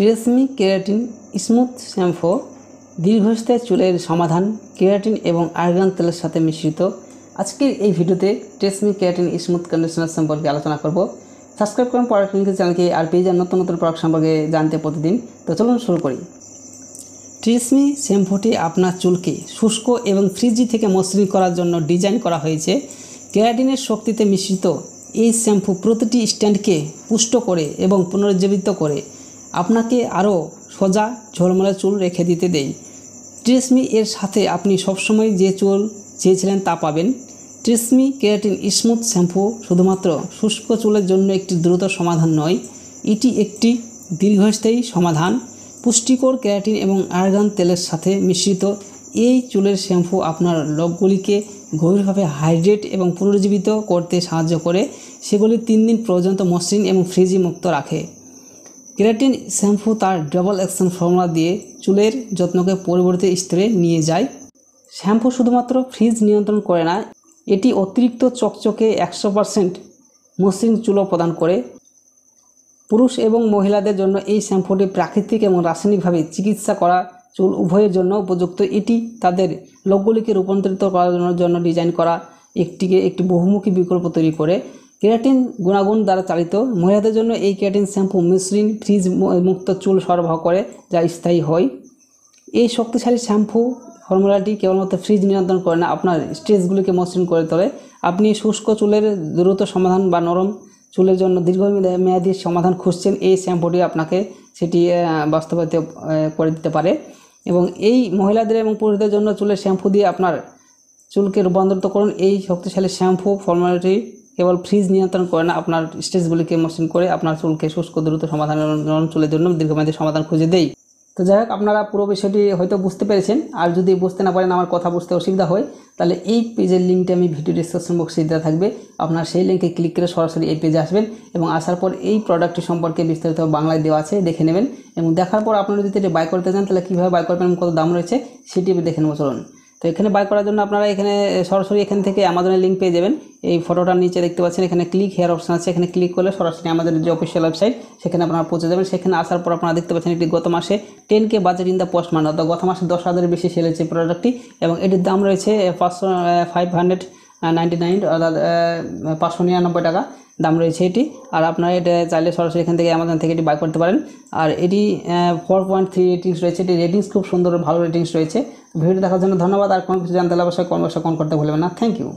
TRESemmé keratin smooth shampoo দীর্ঘস্থায়ী চুলের সমাধান কেরাটিন এবং আর্গান তেলের সাথে মিশ্রিত। আজকের এই ভিডিওতে ট্রেসমি কেরাটিন স্মুথ কন্ডিশনার সম্পর্কে আলোচনা করব। সাবস্ক্রাইব করুন প্রোডাক্ট লিঙ্কের চ্যানেলকে আর পেয়ে যান নতুন নতুন প্রোডাক্ট সম্পর্কে জানতে প্রতিদিন। তো চলুন শুরু করি। ট্রেসমি শ্যাম্পুটি আপনার চুলকে শুষ্ক এবং ফ্রিজি থেকে মসৃণ করার জন্য ডিজাইন করা হয়েছে। কেরাটিনের শক্তিতে মিশ্রিত এই শ্যাম্পু প্রতিটি স্ট্যান্ডকে পুষ্ট করে এবং পুনরুজ্জীবিত করে আপনাকে আরও সোজা ঝলমলে চুল রেখে দিতে দেয়। ট্রেসমি এর সাথে আপনি সবসময় যে চুল চেয়েছিলেন তা পাবেন। ট্রেসমি কেরাটিন স্মুথ শ্যাম্পু শুধুমাত্র শুষ্ক চুলের জন্য একটি দ্রুত সমাধান নয়, এটি একটি দীর্ঘস্থায়ী সমাধান। পুষ্টিকর কেরাটিন এবং আর্গান তেলের সাথে মিশ্রিত এই চুলের শ্যাম্পু আপনার লোকগুলিকে গভীরভাবে হাইড্রেট এবং পুনরুজ্জীবিত করতে সাহায্য করে, সেগুলি 3 দিন পর্যন্ত মসৃণ এবং ফ্রিজি মুক্ত রাখে। কেরাটিন শ্যাম্পু তার ডাবল অ্যাকশন ফর্মুলা দিয়ে চুলের যত্নকে পরবর্তী স্তরে নিয়ে যায়। শ্যাম্পু শুধুমাত্র ফ্রিজ নিয়ন্ত্রণ করে না, এটি অতিরিক্ত চকচকে 100% মসৃণ চুলও প্রদান করে। পুরুষ এবং মহিলাদের জন্য এই শ্যাম্পুটি প্রাকৃতিক এবং রাসায়নিকভাবে চিকিৎসা করা চুল উভয়ের জন্য উপযুক্ত। এটি তাদের লোকগুলিকে রূপান্তরিত করার জন্য ডিজাইন করা একটি বহুমুখী বিকল্প তৈরি করে। কেরাটিন গুণাগুণ দ্বারা চালিত মহিলাদের জন্য এই কেরাটিন শ্যাম্পু মসৃণ ফ্রিজ মুক্ত চুল সরবরাহ করে, যা স্থায়ী হয়। এই শক্তিশালী শ্যাম্পু ফর্মুলাটি কেবলমাত্র ফ্রিজ নিয়ন্ত্রণ করে না, আপনার স্ট্রেসগুলিকে মসৃণ করে তোলে। আপনি শুষ্ক চুলের দ্রুত সমাধান বা নরম চুলের জন্য দীর্ঘমেয়াদী সমাধান খুঁজছেন, এই শ্যাম্পুটি আপনাকে সেটি বাস্তবায়িত করে দিতে পারে। এবং এই মহিলাদের এবং পুরুষদের জন্য চুলের শ্যাম্পু দিয়ে আপনার চুলকে রূপান্তরিত করুন। এই শক্তিশালী শ্যাম্পু ফর্মুলাটি কেবল ফ্রিজ নিয়ন্ত্রণ করে না, আপনার স্ট্রেসগুলিকে মসৃণ করে আপনার চুলকে শুষ্ক দ্রুত সমাধান নরম চুলের জন্য দীর্ঘমেয়াদী সমাধান খুঁজে দেয়। তো যাই হোক, আপনারা পুরো বিষয়টি হয়তো বুঝতে পেরেছেন। আর যদি বুঝতে না পারেন, আমার কথা বুঝতে অসুবিধা হয়, তাহলে এই পেজের লিঙ্কটি আমি ভিডিও ডিসক্রিপশন বক্সে দেওয়া থাকবে। আপনার সেই লিঙ্কে ক্লিক করে সরাসরি এই পেজে আসবেন এবং আসার পর এই প্রোডাক্টটি সম্পর্কে বিস্তারিত বাংলায় দেওয়া আছে, দেখে নেবেন। এবং দেখার পর আপনারা যদি এটা বাই করতে চান, তাহলে কীভাবে বাই করবেন, কত দাম রয়েছে সেটি দেখে নেবো। চলুন। তো এখানে বাই করার জন্য আপনারা এখানে সরাসরি এখান থেকে অ্যামাজনের লিঙ্ক পেয়ে যাবেন। এই ফটোটার নিচে দেখতে পাচ্ছেন, এখানে ক্লিক হেয়ার অপশন আছে, এখানে ক্লিক করলে সরাসরি আমাদের যে অফিসিয়াল ওয়েবসাইট সেখানে আপনারা পৌঁছে যাবেন। সেখানে আসার পর আপনারা দেখতে পাচ্ছেন এটি গত মাসে 10K budget in the post month, অর্থাৎ গত মাসে 10,000-এর বেশি সেল হয়েছে প্রোডাক্টটি। এবং এটির দাম রয়েছে 599, অর্থাৎ 599 টাকা দাম রয়েছে এটি। আর আপনারা এটা চাইলে সরাসরি এখান থেকে অ্যামাজন থেকে এটি বাই করতে পারেন। আর এটি 4.3 রেটিংস রয়েছে, এটি রেটিংস খুব সুন্দর, ভালো রেটিংস রয়েছে। ভিডিও দেখার জন্য ধন্যবাদ। আর কোনো কিছু জানতে হলে অবশ্যই কমেন্ট করতে ভুলবেন না। Thank you.